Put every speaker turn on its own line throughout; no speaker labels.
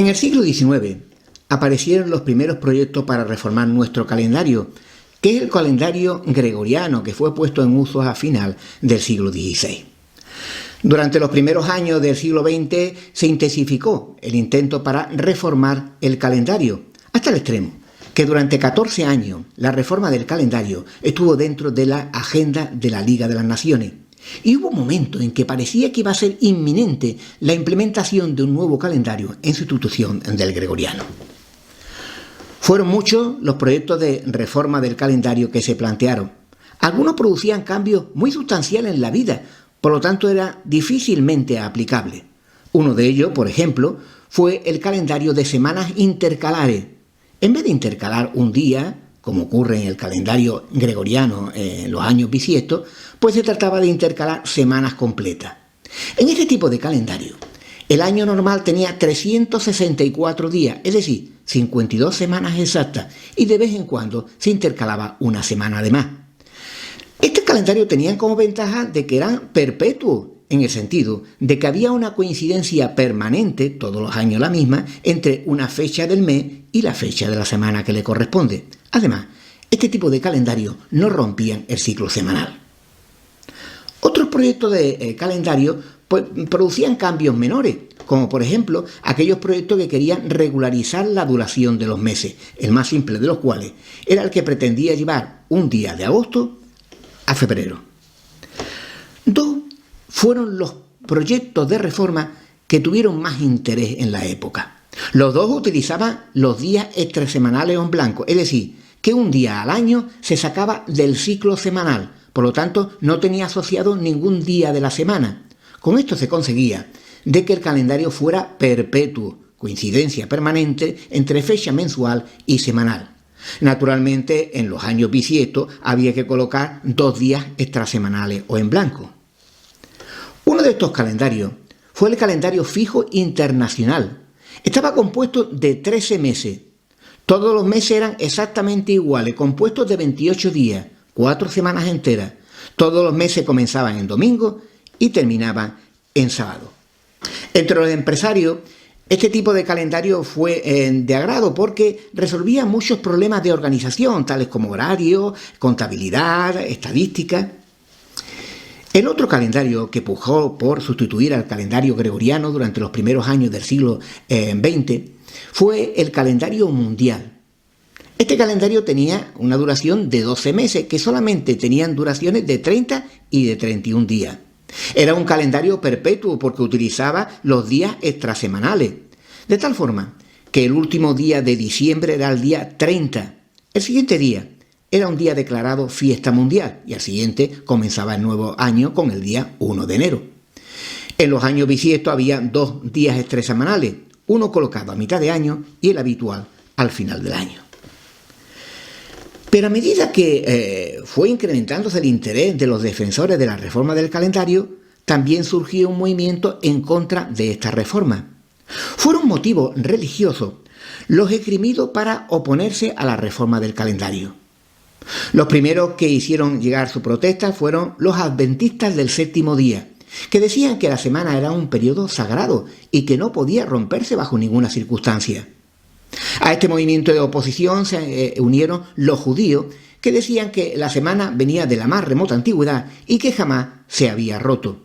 En el siglo XIX aparecieron los primeros proyectos para reformar nuestro calendario, que es el calendario gregoriano, que fue puesto en uso a final del siglo XVI. Durante los primeros años del siglo XX se intensificó el intento para reformar el calendario, hasta el extremo que durante 14 años la reforma del calendario estuvo dentro de la agenda de la Liga de las Naciones. Y hubo momentos en que parecía que iba a ser inminente la implementación de un nuevo calendario en sustitución del gregoriano. Fueron muchos los proyectos de reforma del calendario que se plantearon. Algunos producían cambios muy sustanciales en la vida, por lo tanto era difícilmente aplicable. Uno de ellos, por ejemplo, fue el calendario de semanas intercalares. En vez de intercalar un día, como ocurre en el calendario gregoriano en los años bisiestos, pues se trataba de intercalar semanas completas. En este tipo de calendario, el año normal tenía 364 días, es decir, 52 semanas exactas, y de vez en cuando se intercalaba una semana de más. Este calendario tenía como ventaja de que eran perpetuos, en el sentido de que había una coincidencia permanente, todos los años la misma, entre una fecha del mes y la fecha de la semana que le corresponde. Además, este tipo de calendario no rompían el ciclo semanal. Otros proyectos de calendario producían cambios menores, como por ejemplo aquellos proyectos que querían regularizar la duración de los meses, el más simple de los cuales era el que pretendía llevar un día de agosto a febrero. Dos fueron los proyectos de reforma que tuvieron más interés en la época. Los dos utilizaban los días extrasemanales o en blanco, es decir, que un día al año se sacaba del ciclo semanal, por lo tanto no tenía asociado ningún día de la semana. Con esto se conseguía de que el calendario fuera perpetuo, coincidencia permanente entre fecha mensual y semanal. Naturalmente, en los años bisiestos había que colocar 2 días extrasemanales o en blanco. Uno de estos calendarios fue el calendario fijo internacional. Estaba compuesto de 13 meses. Todos los meses eran exactamente iguales, compuestos de 28 días, 4 semanas enteras. Todos los meses comenzaban en domingo y terminaban en sábado. Entre los empresarios, este tipo de calendario fue de agrado porque resolvía muchos problemas de organización, tales como horario, contabilidad, estadística. El otro calendario que pujó por sustituir al calendario gregoriano durante los primeros años del siglo XX fue el calendario mundial. Este calendario tenía una duración de 12 meses, que solamente tenían duraciones de 30 y de 31 días. Era un calendario perpetuo porque utilizaba los días extrasemanales, de tal forma que el último día de diciembre era el día 30. El siguiente día era un día declarado fiesta mundial y al siguiente comenzaba el nuevo año con el día 1 de enero. En los años bisiestos había 2 días extrasemanales, uno colocado a mitad de año y el habitual al final del año. Pero a medida que fue incrementándose el interés de los defensores de la reforma del calendario, también surgió un movimiento en contra de esta reforma. Fueron motivos religiosos los esgrimidos para oponerse a la reforma del calendario. Los primeros que hicieron llegar su protesta fueron los adventistas del séptimo día, que decían que la semana era un periodo sagrado y que no podía romperse bajo ninguna circunstancia. A este movimiento de oposición se unieron los judíos, que decían que la semana venía de la más remota antigüedad y que jamás se había roto.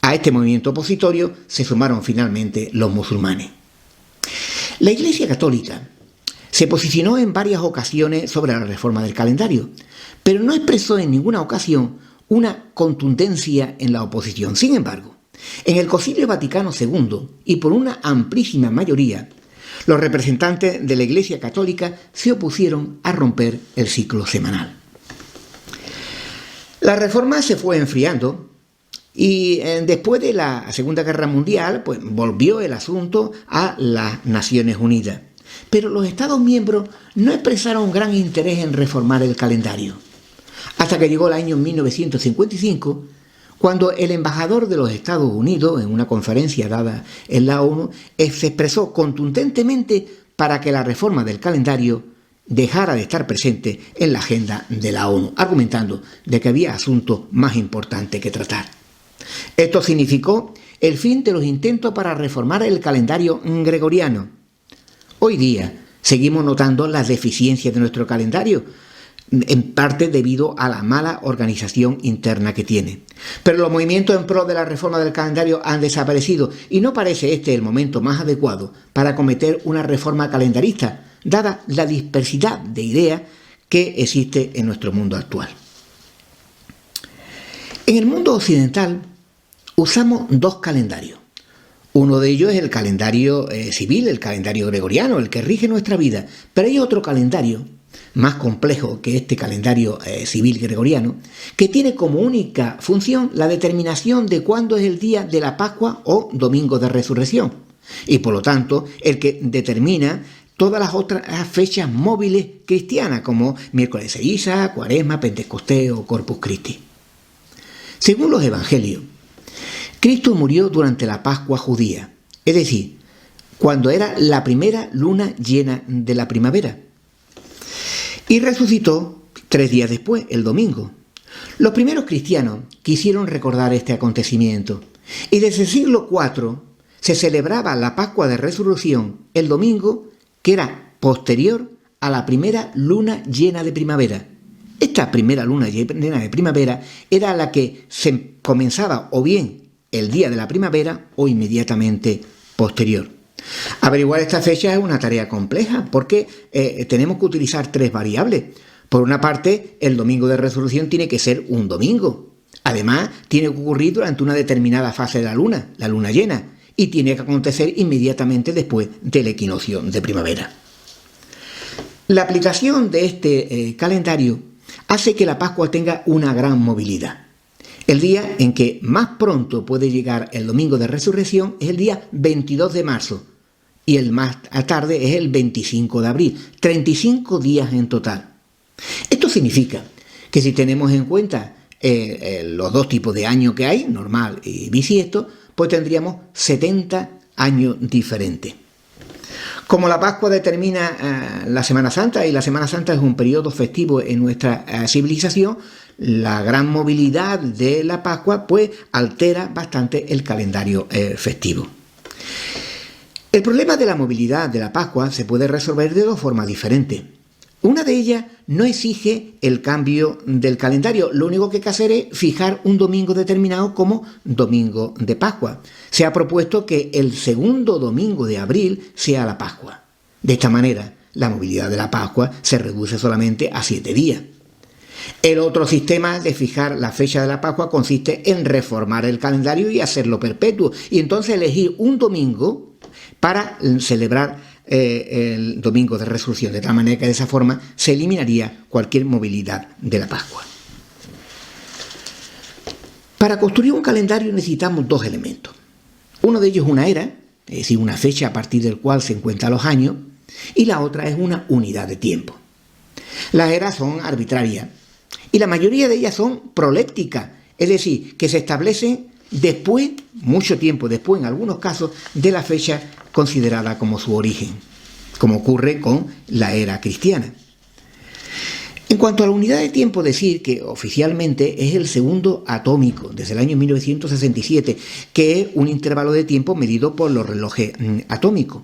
A este movimiento opositorio se sumaron finalmente los musulmanes. La Iglesia Católica se posicionó en varias ocasiones sobre la reforma del calendario, pero no expresó en ninguna ocasión una contundencia en la oposición. Sin embargo, en el Concilio Vaticano II y por una amplísima mayoría, los representantes de la Iglesia Católica se opusieron a romper el ciclo semanal. La reforma se fue enfriando y después de la Segunda Guerra Mundial volvió el asunto a las Naciones Unidas. Pero los Estados miembros no expresaron gran interés en reformar el calendario, hasta que llegó el año 1955, cuando el embajador de los Estados Unidos, en una conferencia dada en la ONU, se expresó contundentemente para que la reforma del calendario dejara de estar presente en la agenda de la ONU, argumentando de que había asuntos más importantes que tratar. Esto significó el fin de los intentos para reformar el calendario gregoriano. Hoy día seguimos notando las deficiencias de nuestro calendario, en parte debido a la mala organización interna que tiene. Pero los movimientos en pro de la reforma del calendario han desaparecido y no parece este el momento más adecuado para acometer una reforma calendarista, dada la dispersidad de ideas que existe en nuestro mundo actual. En el mundo occidental usamos dos calendarios. Uno de ellos es el calendario civil, el calendario gregoriano, el que rige nuestra vida. Pero hay otro calendario, más complejo que este calendario civil gregoriano, que tiene como única función la determinación de cuándo es el día de la Pascua o Domingo de Resurrección. Y por lo tanto, el que determina todas las otras fechas móviles cristianas, como miércoles de ceniza, Cuaresma, Pentecostés o Corpus Christi. Según los evangelios, Cristo murió durante la Pascua judía, es decir, cuando era la primera luna llena de la primavera, y resucitó 3 días después, el domingo. Los primeros cristianos quisieron recordar este acontecimiento, y desde el siglo IV se celebraba la Pascua de Resurrección el domingo, que era posterior a la primera luna llena de primavera. Esta primera luna llena de primavera era la que se comenzaba o bien el día de la primavera o inmediatamente posterior. Averiguar esta fecha es una tarea compleja porque tenemos que utilizar 3 variables. Por una parte, el domingo de resurrección tiene que ser un domingo. Además, tiene que ocurrir durante una determinada fase de la luna llena, y tiene que acontecer inmediatamente después del equinoccio de primavera. La aplicación de este calendario hace que la Pascua tenga una gran movilidad. El día en que más pronto puede llegar el domingo de resurrección es el día 22 de marzo y el más tarde es el 25 de abril, 35 días en total. Esto significa que si tenemos en cuenta los dos tipos de año que hay, normal y bisiesto, pues tendríamos 70 años diferentes. Como la Pascua determina la Semana Santa, y la Semana Santa es un periodo festivo en nuestra civilización, la gran movilidad de la Pascua pues altera bastante el calendario festivo. El problema de la movilidad de la Pascua se puede resolver de 2 formas diferentes. Una de ellas no exige el cambio del calendario, lo único que hay que hacer es fijar un domingo determinado como domingo de Pascua. Se ha propuesto que el segundo domingo de abril sea la Pascua. De esta manera, la movilidad de la Pascua se reduce solamente a 7 días. El otro sistema de fijar la fecha de la Pascua consiste en reformar el calendario y hacerlo perpetuo, y entonces elegir un domingo para celebrar el domingo de resurrección, de tal manera que de esa forma se eliminaría cualquier movilidad de la Pascua. Para construir un calendario necesitamos 2 elementos. Uno de ellos es una era, es decir, una fecha a partir del cual se encuentran los años, y la otra es una unidad de tiempo. Las eras son arbitrarias y la mayoría de ellas son prolécticas, es decir, que se establecen después, mucho tiempo después en algunos casos, de la fecha considerada como su origen, como ocurre con la era cristiana. En cuanto a la unidad de tiempo, decir que oficialmente es el segundo atómico, desde el año 1967, que es un intervalo de tiempo medido por los relojes atómicos.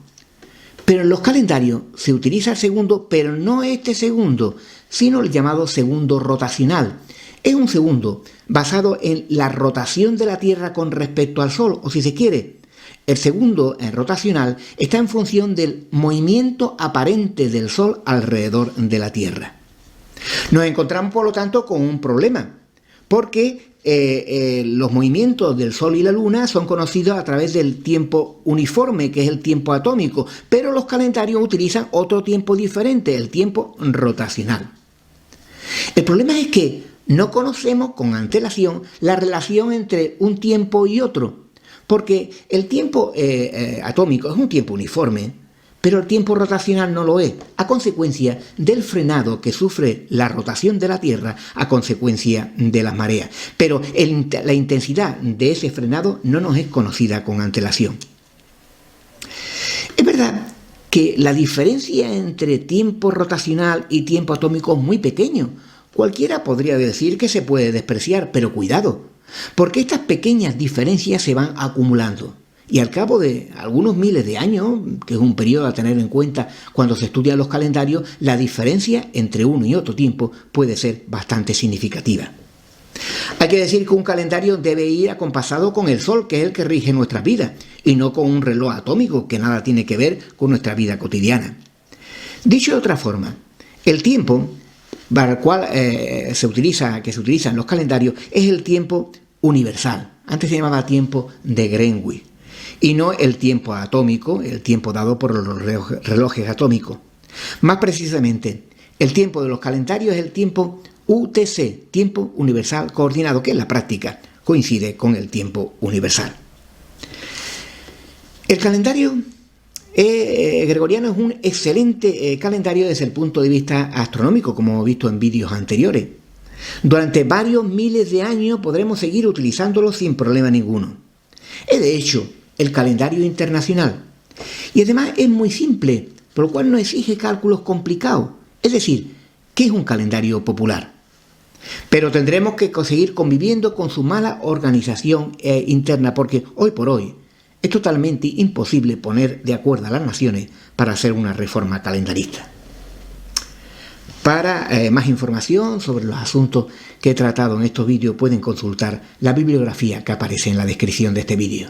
Pero en los calendarios se utiliza el segundo, pero no este segundo, sino el llamado segundo rotacional. Es un segundo basado en la rotación de la Tierra con respecto al Sol, o si se quiere, el segundo rotacional está en función del movimiento aparente del Sol alrededor de la Tierra. Nos encontramos, por lo tanto, con un problema, porque los movimientos del Sol y la Luna son conocidos a través del tiempo uniforme, que es el tiempo atómico, pero los calendarios utilizan otro tiempo diferente, el tiempo rotacional. El problema es que no conocemos con antelación la relación entre un tiempo y otro, porque el tiempo atómico es un tiempo uniforme, pero el tiempo rotacional no lo es, a consecuencia del frenado que sufre la rotación de la Tierra a consecuencia de las mareas. Pero la intensidad de ese frenado no nos es conocida con antelación. Es verdad que la diferencia entre tiempo rotacional y tiempo atómico es muy pequeño. Cualquiera podría decir que se puede despreciar, pero cuidado, Porque estas pequeñas diferencias se van acumulando y al cabo de algunos miles de años, que es un periodo a tener en cuenta cuando se estudian los calendarios, la diferencia entre uno y otro tiempo puede ser bastante significativa. Hay que decir que un calendario debe ir acompasado con el Sol, que es el que rige nuestras vidas, y no con un reloj atómico que nada tiene que ver con nuestra vida cotidiana. Dicho de otra forma, el tiempo para el cual se utiliza en los calendarios es el tiempo universal. Antes se llamaba tiempo de Greenwich, y no el tiempo atómico, el tiempo dado por los relojes atómicos. Más precisamente, el tiempo de los calendarios es el tiempo UTC, tiempo universal coordinado, que en la práctica coincide con el tiempo universal. El calendario gregoriano es un excelente calendario desde el punto de vista astronómico, como hemos visto en vídeos anteriores. Durante varios miles de años podremos seguir utilizándolo sin problema ninguno. Es de hecho el calendario internacional. Y además es muy simple, por lo cual no exige cálculos complicados. Es decir, ¿qué es un calendario popular? Pero tendremos que seguir conviviendo con su mala organización interna, porque hoy por hoy es totalmente imposible poner de acuerdo a las naciones para hacer una reforma calendarista. Para más información sobre los asuntos que he tratado en estos vídeos pueden consultar la bibliografía que aparece en la descripción de este vídeo.